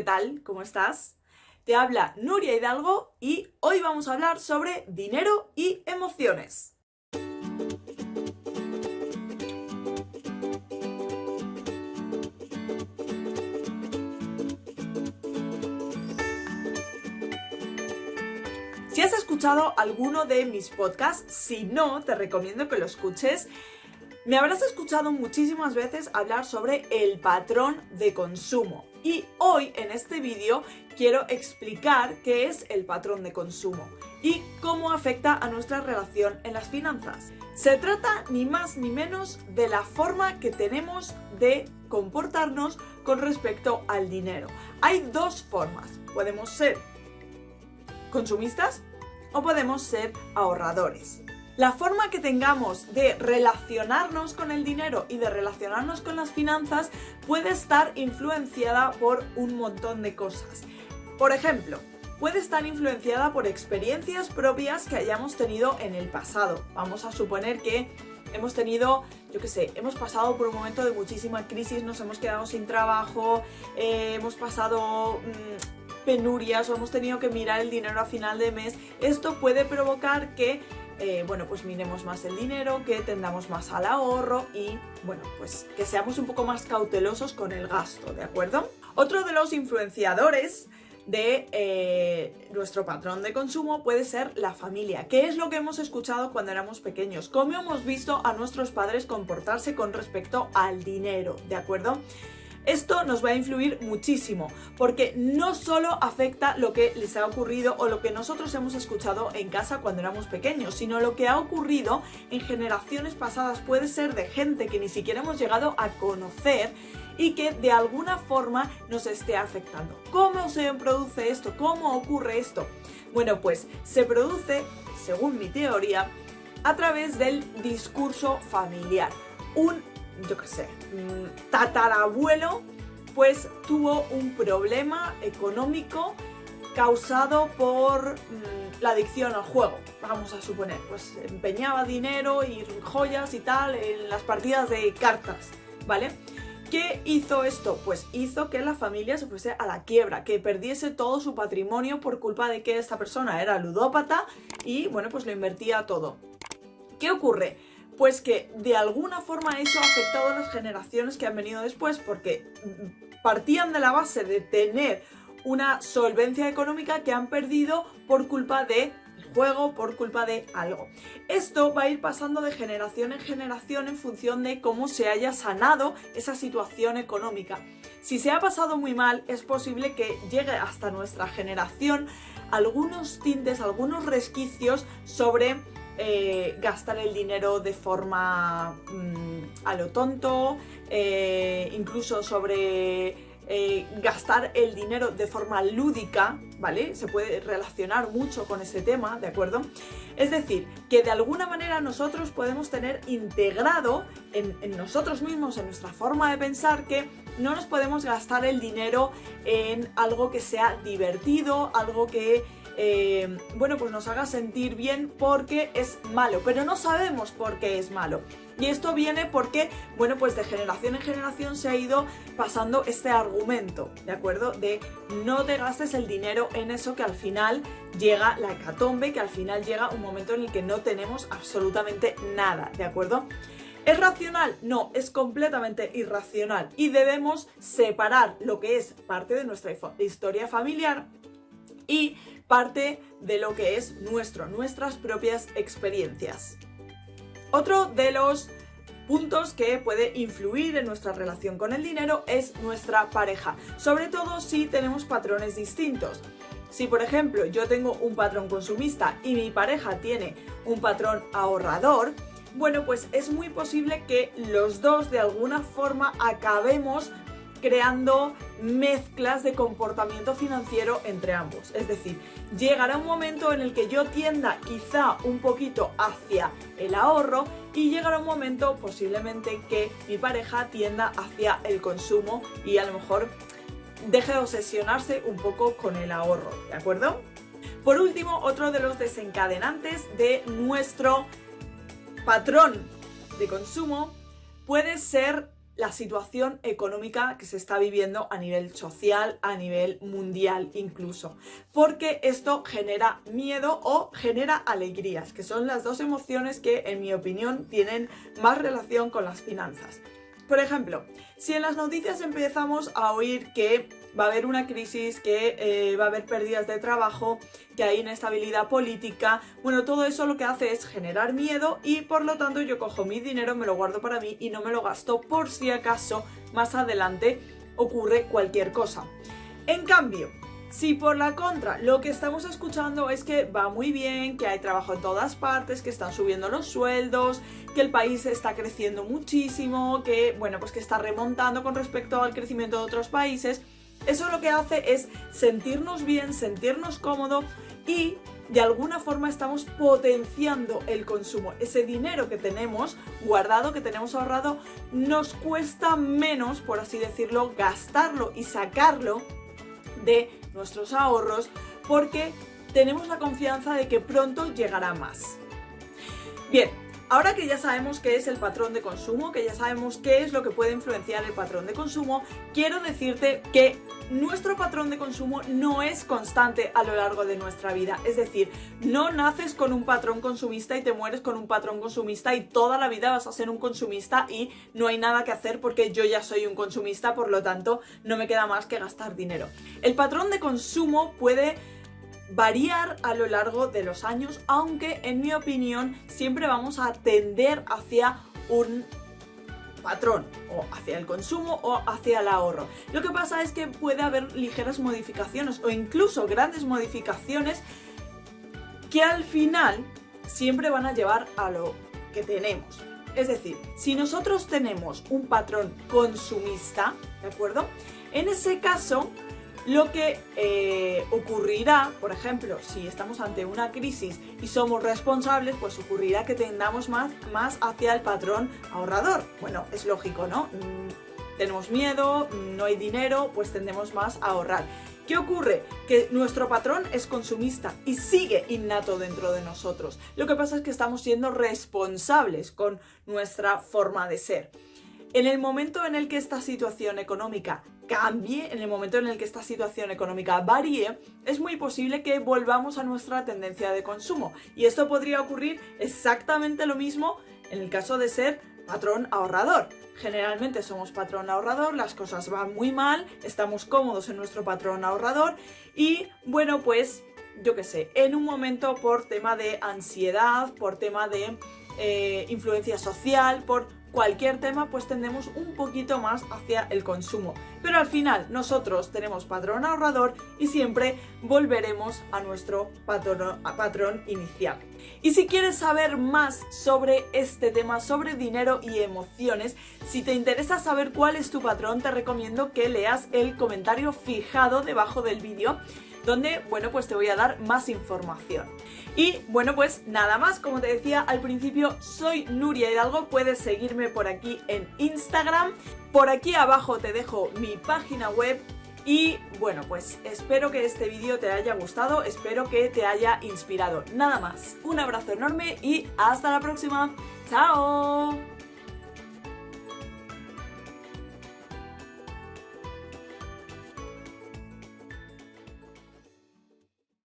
¿qué tal? ¿Cómo estás? Te habla Nuria Hidalgo y hoy vamos a hablar sobre dinero y emociones. Si has escuchado alguno de mis podcasts, si no, te recomiendo que lo escuches. Me habrás escuchado muchísimas veces hablar sobre el patrón de consumo y hoy en este vídeo quiero explicar qué es el patrón de consumo y cómo afecta a nuestra relación en las finanzas. Se trata ni más ni menos de la forma que tenemos de comportarnos con respecto al dinero. Hay dos formas, podemos ser consumistas o podemos ser ahorradores. La forma que tengamos de relacionarnos con el dinero y de relacionarnos con las finanzas puede estar influenciada por un montón de cosas. Por ejemplo, puede estar influenciada por experiencias propias que hayamos tenido en el pasado. Vamos a suponer que hemos tenido, hemos pasado por un momento de muchísima crisis, nos hemos quedado sin trabajo, hemos pasado penurias o hemos tenido que mirar el dinero a final de mes. Esto puede provocar que pues miremos más el dinero, que tendamos más al ahorro y pues que seamos un poco más cautelosos con el gasto, ¿de acuerdo? Otro de los influenciadores de nuestro patrón de consumo puede ser la familia. ¿Qué es lo que hemos escuchado cuando éramos pequeños? ¿Cómo hemos visto a nuestros padres comportarse con respecto al dinero? ¿De acuerdo? Esto nos va a influir muchísimo, porque no solo afecta lo que les ha ocurrido o lo que nosotros hemos escuchado en casa cuando éramos pequeños, sino lo que ha ocurrido en generaciones pasadas. Puede ser de gente que ni siquiera hemos llegado a conocer y que de alguna forma nos esté afectando. ¿Cómo se produce esto? ¿Cómo ocurre esto? Bueno, pues se produce, según mi teoría, a través del discurso familiar. Tatarabuelo pues tuvo un problema económico causado por la adicción al juego, vamos a suponer, pues empeñaba dinero y joyas y tal en las partidas de cartas, ¿vale? ¿Qué hizo esto? Pues hizo que la familia se fuese a la quiebra, que perdiese todo su patrimonio por culpa de que esta persona era ludópata y pues lo invertía todo. ¿Qué ocurre? Pues que de alguna forma eso ha afectado a las generaciones que han venido después, porque partían de la base de tener una solvencia económica que han perdido por culpa del juego, por culpa de algo. Esto va a ir pasando de generación en generación en función de cómo se haya sanado esa situación económica. Si se ha pasado muy mal, es posible que llegue hasta nuestra generación algunos tintes, algunos resquicios sobre gastar el dinero de forma a lo tonto, incluso sobre gastar el dinero de forma lúdica, ¿vale? Se puede relacionar mucho con ese tema, ¿de acuerdo? Es decir, que de alguna manera nosotros podemos tener integrado en nosotros mismos, en nuestra forma de pensar, que no nos podemos gastar el dinero en algo que sea divertido, algo que pues nos haga sentir bien porque es malo, pero no sabemos por qué es malo. Y esto viene porque, pues de generación en generación se ha ido pasando este argumento, ¿de acuerdo? De no te gastes el dinero en eso, que al final llega la hecatombe, que al final llega un momento en el que no tenemos absolutamente nada, ¿de acuerdo? ¿Es racional? No, es completamente irracional y debemos separar lo que es parte de nuestra historia familiar y parte de lo que es nuestras propias experiencias. Otro de los puntos que puede influir en nuestra relación con el dinero es nuestra pareja, sobre todo si tenemos patrones distintos. Si, por ejemplo, yo tengo un patrón consumista y mi pareja tiene un patrón ahorrador, pues es muy posible que los dos de alguna forma acabemos creando mezclas de comportamiento financiero entre ambos. Es decir, llegará un momento en el que yo tienda quizá un poquito hacia el ahorro y llegará un momento posiblemente que mi pareja tienda hacia el consumo y a lo mejor deje de obsesionarse un poco con el ahorro, ¿de acuerdo? Por último, otro de los desencadenantes de nuestro patrón de consumo puede ser la situación económica que se está viviendo a nivel social, a nivel mundial incluso, porque esto genera miedo o genera alegrías, que son las dos emociones que en mi opinión tienen más relación con las finanzas. Por ejemplo, si en las noticias empezamos a oír que va a haber una crisis, que va a haber pérdidas de trabajo, que hay inestabilidad política, bueno, todo eso lo que hace es generar miedo y por lo tanto yo cojo mi dinero, me lo guardo para mí y no me lo gasto por si acaso más adelante ocurre cualquier cosa. En cambio, si por la contra lo que estamos escuchando es que va muy bien, que hay trabajo en todas partes, que están subiendo los sueldos, que el país está creciendo muchísimo, que bueno, pues que está remontando con respecto al crecimiento de otros países, eso lo que hace es sentirnos bien, sentirnos cómodos y de alguna forma estamos potenciando el consumo. Ese dinero que tenemos guardado, que tenemos ahorrado, nos cuesta menos, por así decirlo, gastarlo y sacarlo de nuestros ahorros porque tenemos la confianza de que pronto llegará más. Bien, ahora que ya sabemos qué es el patrón de consumo, que ya sabemos qué es lo que puede influenciar el patrón de consumo, quiero decirte que nuestro patrón de consumo no es constante a lo largo de nuestra vida. Es decir, no naces con un patrón consumista y te mueres con un patrón consumista y toda la vida vas a ser un consumista y no hay nada que hacer porque yo ya soy un consumista, por lo tanto no me queda más que gastar dinero. El patrón de consumo puede variar a lo largo de los años, aunque en mi opinión siempre vamos a tender hacia un patrón, o hacia el consumo o hacia el ahorro. Lo que pasa es que puede haber ligeras modificaciones o incluso grandes modificaciones que al final siempre van a llevar a lo que tenemos. Es decir, si nosotros tenemos un patrón consumista, ¿de acuerdo? En ese caso, lo que ocurrirá, por ejemplo, si estamos ante una crisis y somos responsables, pues ocurrirá que tendamos más hacia el patrón ahorrador. Bueno, es lógico, ¿no? Tenemos miedo, no hay dinero, pues tendemos más a ahorrar. ¿Qué ocurre? Que nuestro patrón es consumista y sigue innato dentro de nosotros. Lo que pasa es que estamos siendo responsables con nuestra forma de ser. En el momento en el que esta situación económica cambie, en el momento en el que esta situación económica varíe, es muy posible que volvamos a nuestra tendencia de consumo. Y esto podría ocurrir exactamente lo mismo en el caso de ser patrón ahorrador. Generalmente somos patrón ahorrador, las cosas van muy mal, estamos cómodos en nuestro patrón ahorrador y bueno, pues yo qué sé, en un momento por tema de ansiedad, por tema de influencia social, por cualquier tema, pues tendemos un poquito más hacia el consumo. Pero al final nosotros tenemos patrón ahorrador y siempre volveremos a nuestro patrón inicial. Y si quieres saber más sobre este tema, sobre dinero y emociones, si te interesa saber cuál es tu patrón, te recomiendo que leas el comentario fijado debajo del vídeo, donde, bueno, pues te voy a dar más información. Y bueno, pues nada más, como te decía al principio, soy Nuria Hidalgo, puedes seguirme por aquí en Instagram, por aquí abajo te dejo mi página web y bueno, pues espero que este vídeo te haya gustado, espero que te haya inspirado. Nada más, un abrazo enorme y hasta la próxima. ¡Chao!